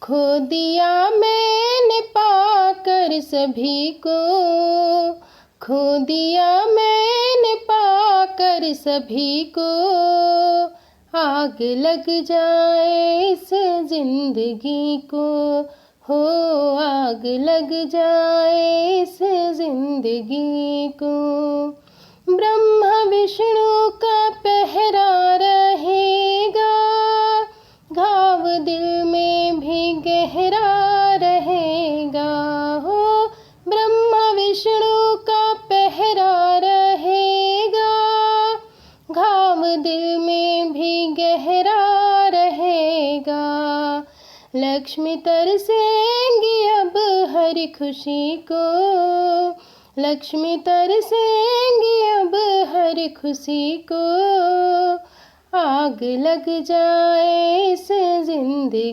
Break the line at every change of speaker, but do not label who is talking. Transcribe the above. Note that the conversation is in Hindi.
खो दिया मैंने पाकर सभी को, खो दिया मैंने पाकर सभी को। आग लग जाए इस जिंदगी को, हो आग लग जाए इस जिंदगी को। ब्रह्मा विष्णु का पहरा रहेगा, घाव दिल में भी गहरा रहेगा। हो ब्रह्मा विष्णु का पहरा रहेगा, घाव दिल में भी गहरा रहेगा। लक्ष्मी तरसेंगी अब हर खुशी को, लक्ष्मी तरसेंगी अब हर खुशी को। आग लग जाए इस जिंदगी